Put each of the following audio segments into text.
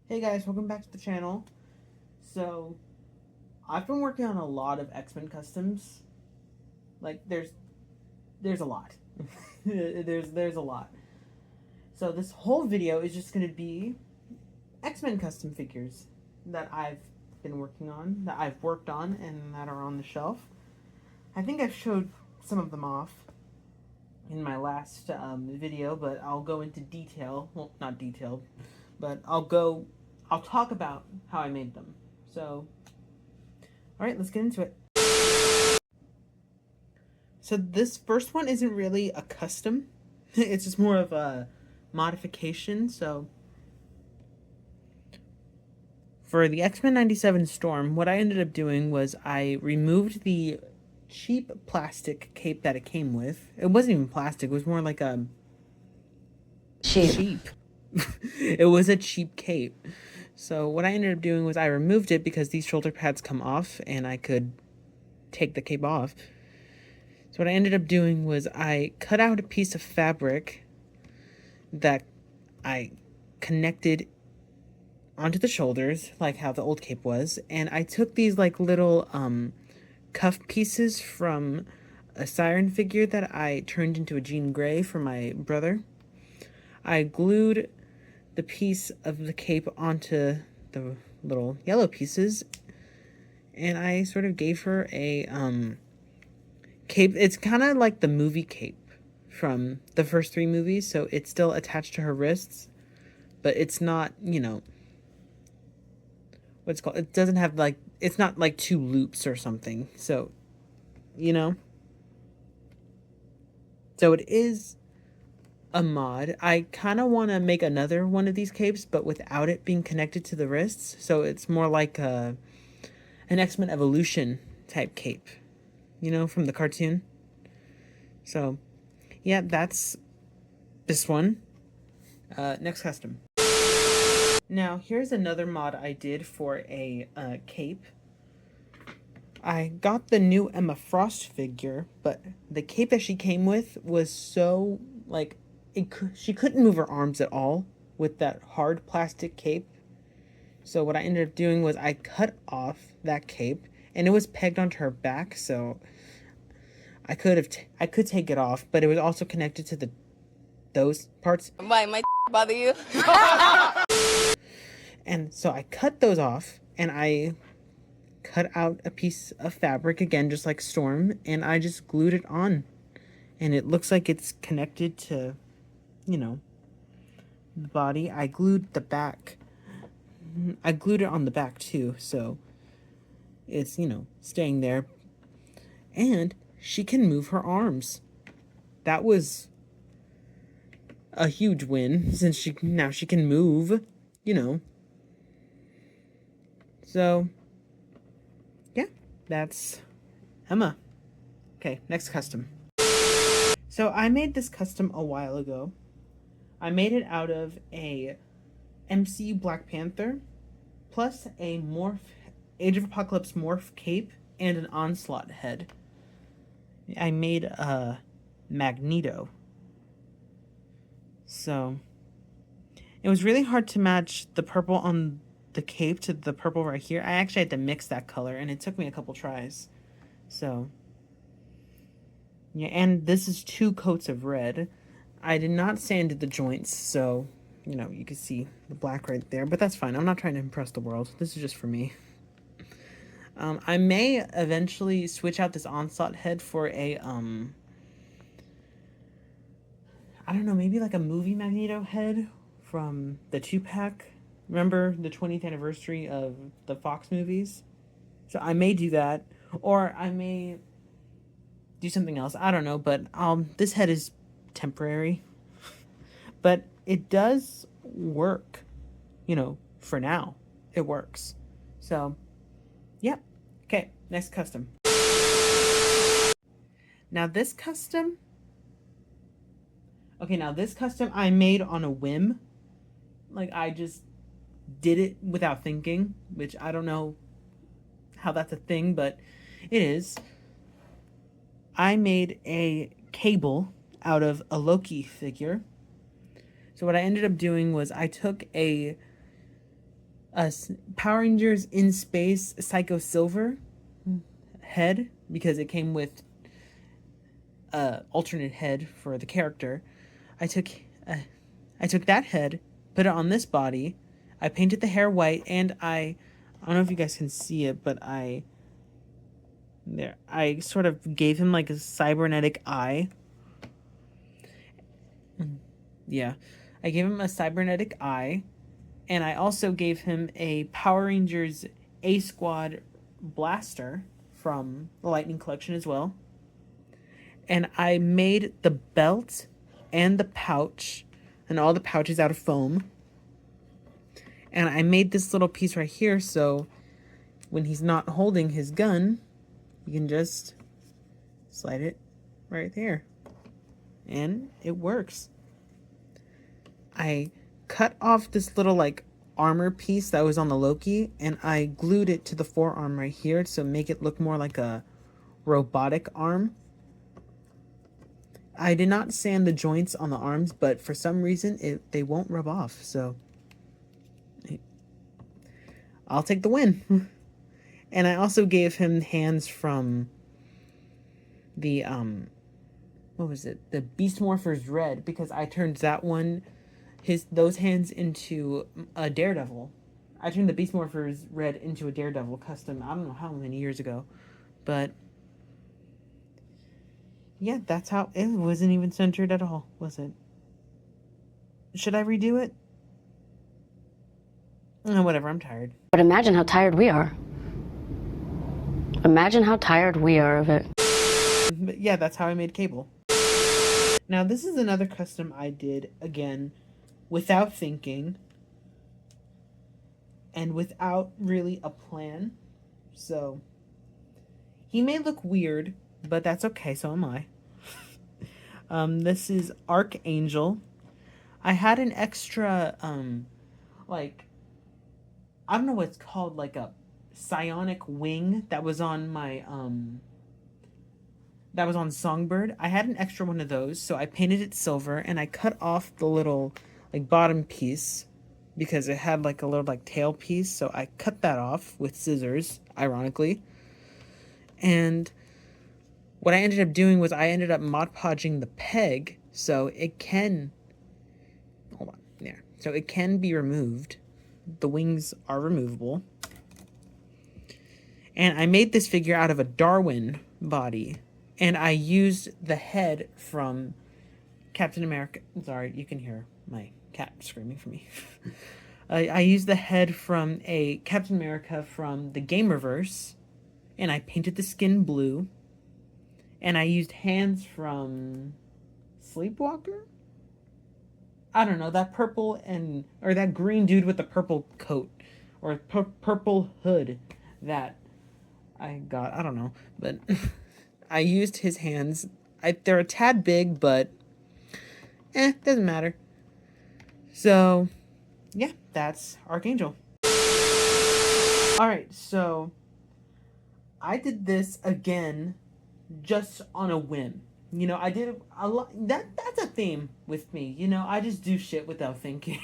Hey guys, welcome back to the channel. So, I've been working on a lot of X-Men customs. Like, there's a lot. there's a lot. So this whole video is just gonna be X-Men custom figures that I've been working on, that I've worked on, and that are on the shelf. I think I've showed some of them off in my last video, but I'll go into detail. Well, not detailed, but I'll talk about how I made them. So, alright, let's get into it. So this first one isn't really a custom. It's just more of a modification. So for the X-Men 97 Storm, what I ended up doing was I removed the cheap plastic cape that it came with. It wasn't even plastic. It was more like a cheap. It was a cheap cape. So what I ended up doing was I removed it because these shoulder pads come off and I could take the cape off. So what I ended up doing was I cut out a piece of fabric that I connected onto the shoulders, like how the old cape was, and I took these like little cuff pieces from a siren figure that I turned into a Jean Grey for my brother. I glued the piece of the cape onto the little yellow pieces, and I sort of gave her a cape. It's kind of like the movie cape from the first three movies, so it's still attached to her wrists, but it's not, what's called, it doesn't have like, it's not like two loops or something, so, so it is a mod. I kind of want to make another one of these capes, but without it being connected to the wrists, so it's more like an X-Men Evolution type cape, from the cartoon. So yeah, that's this one. Next custom. Now, here's another mod I did for a cape. I got the new Emma Frost figure, but the cape that she came with was so, like, she couldn't move her arms at all with that hard plastic cape. So what I ended up doing was I cut off that cape, and it was pegged onto her back, so I could take it off, but it was also connected to those parts. Why might bother you? And so I cut those off, and I cut out a piece of fabric, again, just like Storm, and I just glued it on. And it looks like it's connected to, the body. I glued the back. I glued it on the back, too, so it's, staying there. And she can move her arms. That was a huge win, since now she can move, So, yeah, that's Emma. Okay, next custom. So I made this custom a while ago. I made it out of a MCU Black Panther, plus a Age of Apocalypse morph cape, and an Onslaught head. I made a Magneto. So it was really hard to match the purple on the cape to the purple right here. I actually had to mix that color, and it took me a couple tries. So, yeah, and this is 2 coats of red. I did not sand the joints, so, you can see the black right there, but that's fine. I'm not trying to impress the world. This is just for me. I may eventually switch out this Onslaught head for a, I don't know, maybe like a movie Magneto head from the 2-pack. Remember the 20th anniversary of the Fox movies? So I may do that, or I may do something else. I don't know, but this head is temporary. But it does work, for now. It works. So, yep. Okay, next custom. Now this custom I made on a whim. Like, I just did it without thinking, which I don't know how that's a thing, but it is. I made a cable out of a Loki figure. So what I ended up doing was I took a Power Rangers in Space Psycho Silver head, because it came with alternate head for the character. I took uh, I took that head, put it on this body. I painted the hair white, and I don't know if you guys can see it, but I sort of gave him like a cybernetic eye. Yeah. I gave him a cybernetic eye, and I also gave him a Power Rangers A Squad blaster from the Lightning Collection as well. And I made the belt and the pouch and all the pouches out of foam. And I made this little piece right here, so when he's not holding his gun, you can just slide it right there. And it works. I cut off this little like armor piece that was on the Loki, and I glued it to the forearm right here to make it look more like a robotic arm. I did not sand the joints on the arms, but for some reason they won't rub off, so I'll take the win. And I also gave him hands from the what was it? The Beast Morphers Red, because I turned that one those hands into a Daredevil. I turned the Beast Morphers Red into a Daredevil custom. I don't know how many years ago, but yeah, that's how it wasn't even centered at all, was it? Should I redo it? Whatever, I'm tired. But imagine how tired we are. Imagine how tired we are of it. But yeah, that's how I made Cable. Now, this is another custom I did, again, without thinking and without really a plan. So, he may look weird, but that's okay, so am I. This is Archangel. I had an extra, like, I don't know what it's called, like a psionic wing that was on my, that was on Songbird. I had an extra one of those, so I painted it silver, and I cut off the little, like, bottom piece because it had, like, a little, like, tail piece, so I cut that off with scissors, ironically. And what I ended up doing was I ended up Mod Podging the peg, so it can, hold on, there. So it can be removed. The wings are removable. And I made this figure out of a Darwin body. And I used the head from Captain America. Sorry, you can hear my cat screaming for me. I used the head from a Captain America from the Gamerverse. And I painted the skin blue. And I used hands from Sleepwalker? I don't know, that purple or that green dude with the purple coat. Or purple hood that I got. I don't know. But I used his hands. They're a tad big, but doesn't matter. So, yeah, that's Archangel. Alright, so I did this again just on a whim. You know, I did a lot. That's a theme with me. You know, I just do shit without thinking.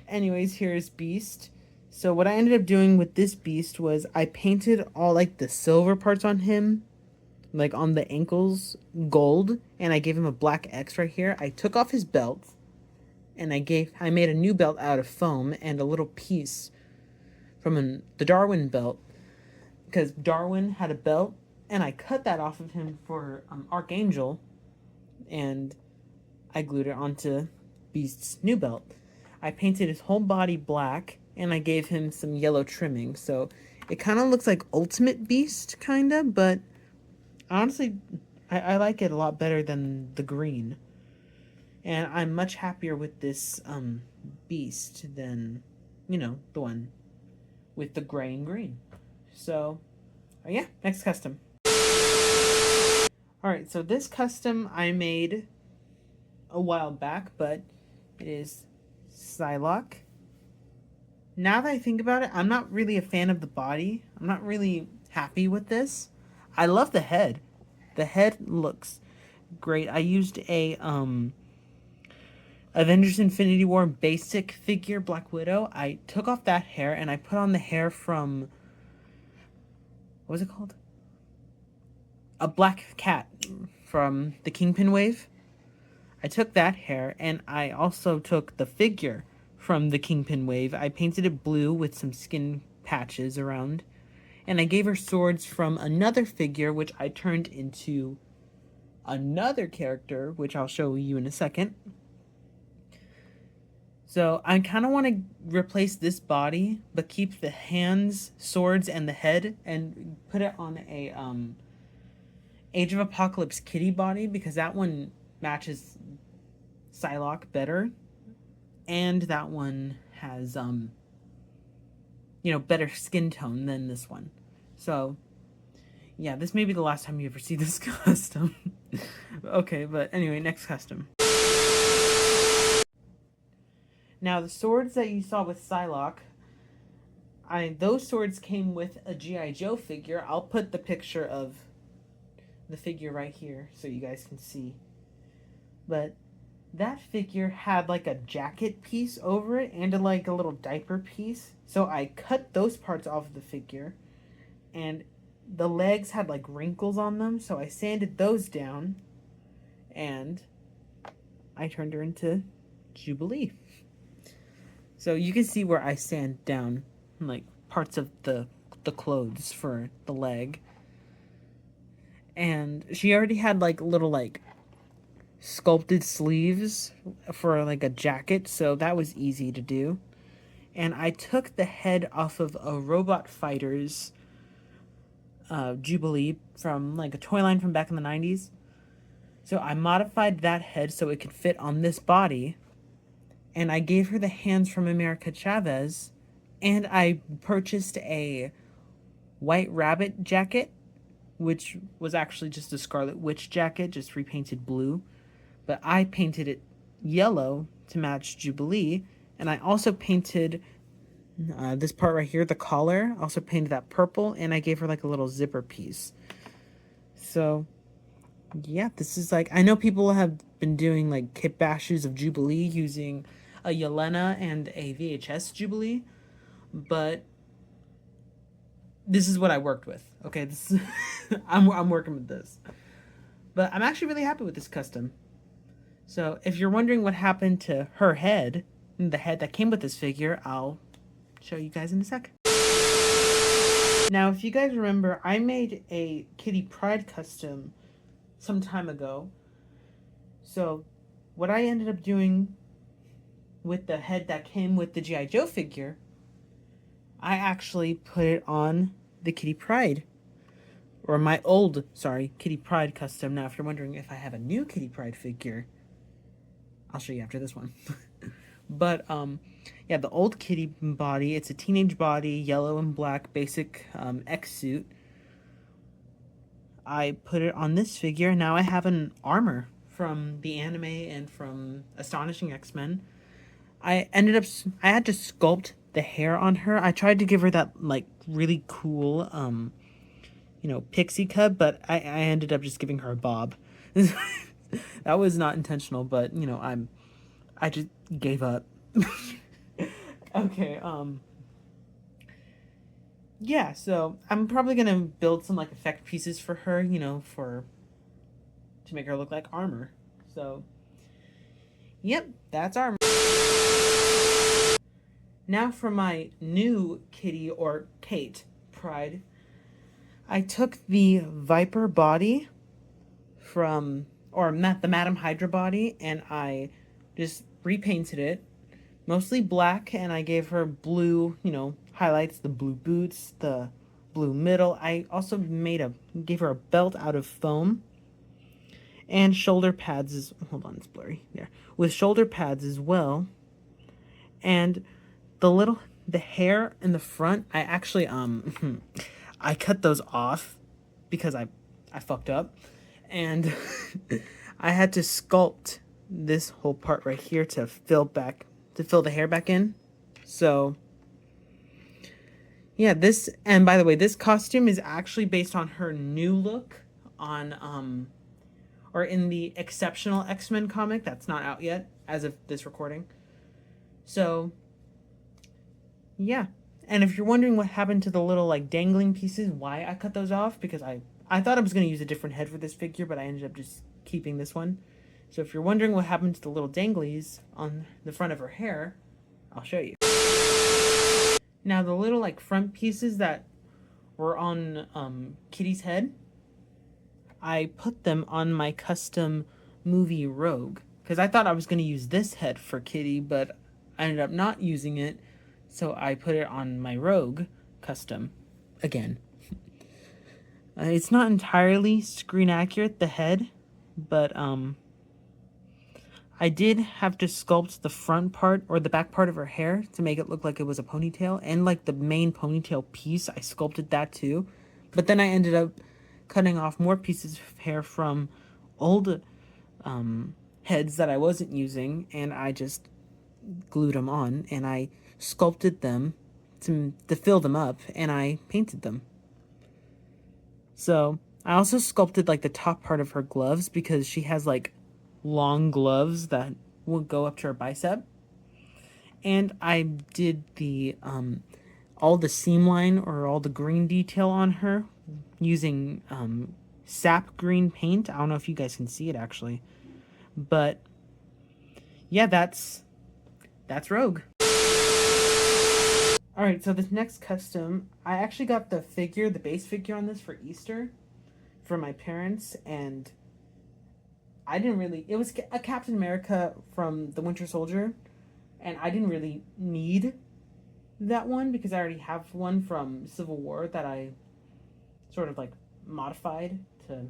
Anyways, here's Beast. So what I ended up doing with this Beast was I painted all like the silver parts on him, like on the ankles, gold, and I gave him a black X right here. I took off his belt, and I made a new belt out of foam and a little piece from the Darwin belt, because Darwin had a belt, and I cut that off of him for Archangel, and I glued it onto Beast's new belt. I painted his whole body black, and I gave him some yellow trimming, so it kind of looks like Ultimate Beast, kind of, but honestly, I like it a lot better than the green. And I'm much happier with this Beast than, you know, the one with the gray and green. So, yeah, next custom. Alright, so this custom I made a while back, but it is Psylocke. Now that I think about it, I'm not really a fan of the body. I'm not really happy with this. I love the head. The head looks great. I used a Avengers Infinity War basic figure Black Widow. I took off that hair and I put on the hair from, what was it called? A black cat from the Kingpin wave. I took that hair and I also took the figure from the Kingpin wave. I painted it blue with some skin patches around. And I gave her swords from another figure, which I turned into another character, which I'll show you in a second. So I kind of want to replace this body, but keep the hands, swords, and the head, and put it on a Age of Apocalypse Kitty body, because that one matches Psylocke better, and that one has better skin tone than this one. So yeah, this may be the last time you ever see this custom. Okay, but anyway, next custom. Now the swords that you saw with Psylocke, those swords came with a G.I. Joe figure. I'll put the picture of the figure right here so you guys can see. But that figure had like a jacket piece over it and like a little diaper piece. So I cut those parts off of the figure, and the legs had like wrinkles on them, so I sanded those down and I turned her into Jubilee. So you can see where I sand down like parts of the clothes for the leg. And she already had like little like sculpted sleeves for like a jacket, so that was easy to do. And I took the head off of a Robot Fighters Jubilee from like a toy line from back in the 90s. So I modified that head so it could fit on this body, and I gave her the hands from America Chavez, and I purchased a White Rabbit jacket, which was actually just a Scarlet Witch jacket, just repainted blue. But I painted it yellow to match Jubilee, and I also painted this part right here, the collar. I also painted that purple, and I gave her like a little zipper piece. So yeah, this is like, I know people have been doing like kit bashes of Jubilee using a Yelena and a VHS Jubilee, but this is what I worked with. Okay, this is I'm working with this. But I'm actually really happy with this custom. So if you're wondering what happened to her head, the head that came with this figure, I'll show you guys in a sec. Now, if you guys remember, I made a Kitty Pryde custom some time ago. So what I ended up doing with the head that came with the G.I. Joe figure, I actually put it on the Kitty Pryde, or my old, Kitty Pryde custom. Now, if you're wondering if I have a new Kitty Pryde figure, I'll show you after this one. But yeah, the old Kitty body, it's a teenage body, yellow and black, basic X suit. I put it on this figure. Now I have an armor from the anime and from Astonishing X-Men. I had to sculpt the hair on her. I tried to give her that like really cool pixie cut, but I ended up just giving her a bob. That was not intentional, but I just gave up. Okay, yeah, so I'm probably gonna build some like effect pieces for her, to make her look like armor. So yep, that's armor. Now for my new Kitty, or Kate Pryde. I took the Viper body from, or the Madam Hydra body, and I just repainted it, mostly black, and I gave her blue, highlights, the blue boots, the blue middle. I also gave her a belt out of foam, and shoulder pads hold on, it's blurry there, with shoulder pads as well. And the hair in the front, I actually I cut those off because I fucked up, and I had to sculpt this whole part right here to fill the hair back in. So yeah, and by the way, this costume is actually based on her new look on or in the Exceptional X-Men comic that's not out yet as of this recording. So, yeah. And if you're wondering what happened to the little like dangling pieces, why I cut those off, because I thought I was going to use a different head for this figure, but I ended up just keeping this one. So if you're wondering what happened to the little danglies on the front of her hair, I'll show you. Now the little like front pieces that were on Kitty's head, I put them on my custom movie Rogue, because I thought I was going to use this head for Kitty, but I ended up not using it, so I put it on my Rogue custom again. It's not entirely screen accurate, the head, but I did have to sculpt the front part or the back part of her hair to make it look like it was a ponytail, and like the main ponytail piece, I sculpted that too. But then I ended up cutting off more pieces of hair from old heads that I wasn't using, and I just glued them on, and I sculpted them to fill them up, and I painted them. So I also sculpted like the top part of her gloves, because she has like long gloves that will go up to her bicep. And I did the all the seam line or all the green detail on her using sap green paint. I don't know if you guys can see it actually, but yeah, that's Rogue. All right, so this next custom, I actually got the figure, the base figure on this for Easter for my parents, and I didn't really, it was a Captain America from the Winter Soldier, and I didn't really need that one because I already have one from Civil War that I sort of like modified to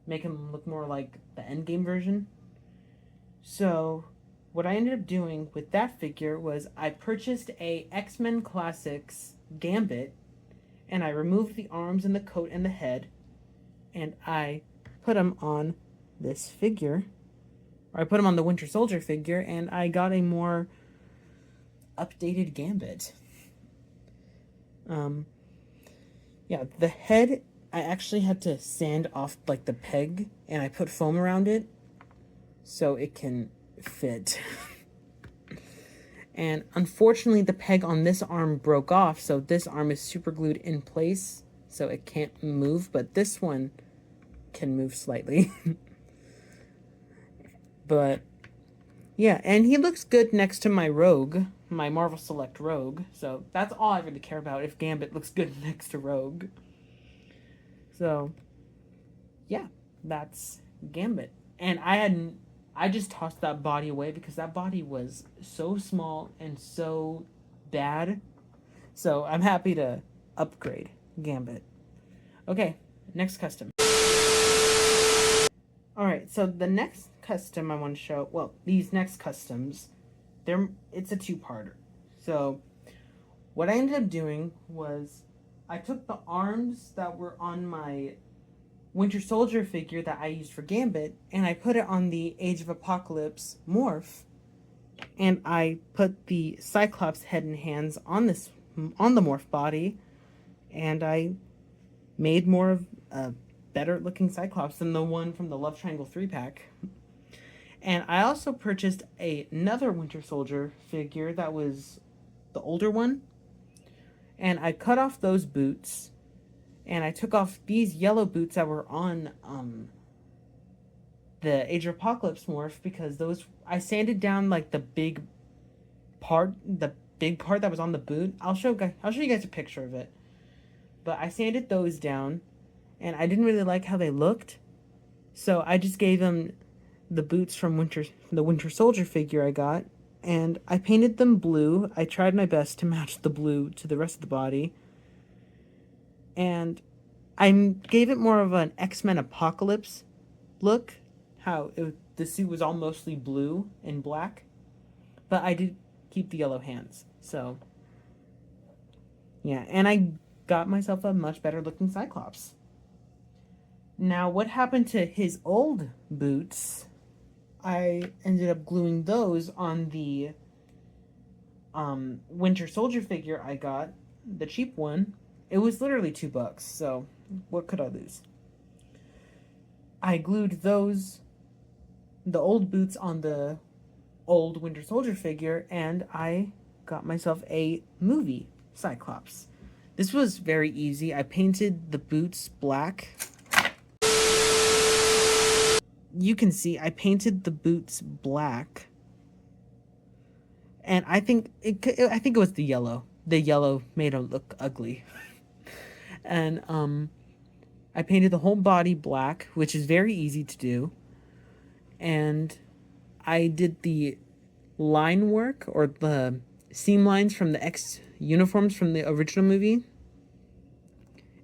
make him look more like the Endgame version. So what I ended up doing with that figure was I purchased a X-Men Classics Gambit, and I removed the arms and the coat and the head, and I put them on this figure, or I put them on the Winter Soldier figure, and I got a more updated Gambit. Yeah, the head, I actually had to sand off like the peg, and I put foam around it so it can fit. And unfortunately the peg on this arm broke off, so this arm is super glued in place, so it can't move, but this one can move slightly. But yeah, and he looks good next to my Rogue, my Marvel Select Rogue, so that's all I really care about, if Gambit looks good next to Rogue. So yeah, that's Gambit. And I just tossed that body away because that body was so small and so bad. So I'm happy to upgrade Gambit. Okay, next custom. Alright, so the next custom I want to show, well, these next customs, it's a two-parter. So what I ended up doing was I took the arms that were on my Winter Soldier figure that I used for Gambit, and I put it on the Age of Apocalypse morph, and I put the Cyclops head and hands on the morph body, and I made more of a better looking Cyclops than the one from the Love Triangle 3-pack. And I also purchased another Winter Soldier figure that was the older one, and I cut off those boots, and I took off these yellow boots that were on the Age of Apocalypse morph, because those, I sanded down like the big part that was on the boot. I'll show you guys a picture of it. But I sanded those down, and I didn't really like how they looked, so I just gave them the boots from the Winter Soldier figure I got, and I painted them blue. I tried my best to match the blue to the rest of the body, and I gave it more of an X-Men Apocalypse look, the suit was all mostly blue and black, but I did keep the yellow hands. So yeah, and I got myself a much better looking Cyclops. Now, what happened to his old boots, I ended up gluing those on the Winter Soldier figure I got, the cheap one. It was literally $2, so what could I lose? I glued the old boots on the old Winter Soldier figure, and I got myself a movie Cyclops. This was very easy. I painted the boots black. You can see I painted the boots black, and I think it was the yellow. The yellow made them look ugly. And I painted the whole body black, which is very easy to do. And I did the line work, or the seam lines from the X uniforms from the original movie,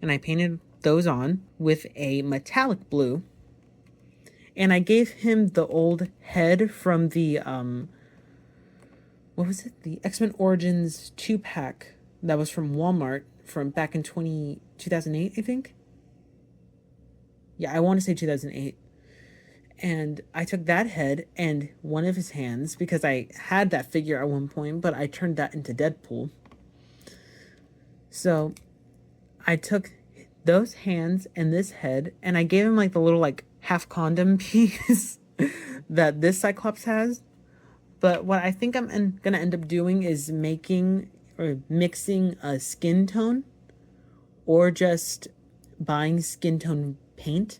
and I painted those on with a metallic blue. And I gave him the old head from the what was it? The X-Men Origins 2-pack that was from Walmart from back in 2008, I think. Yeah, I want to say 2008. And I took that head and one of his hands, because I had that figure at one point, but I turned that into Deadpool. So I took those hands and this head, and I gave him like the little like half condom piece that this Cyclops has. But what I think I'm gonna end up doing is making or mixing a skin tone, or just buying skin tone paint,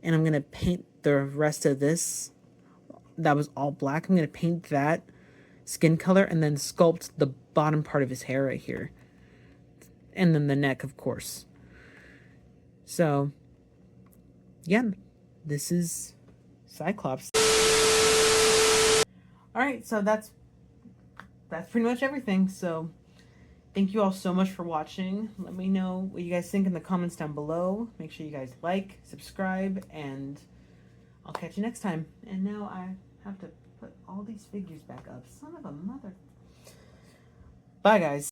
and I'm gonna paint the rest of this that was all black. I'm gonna paint that skin color and then sculpt the bottom part of his hair right here, and then the neck, of course. So yeah, this is Cyclops. All right, so that's pretty much everything. So thank you all so much for watching. Let me know what you guys think in the comments down below. Make sure you guys like, subscribe, and I'll catch you next time. And now I have to put all these figures back up. Son of a mother. Bye, guys.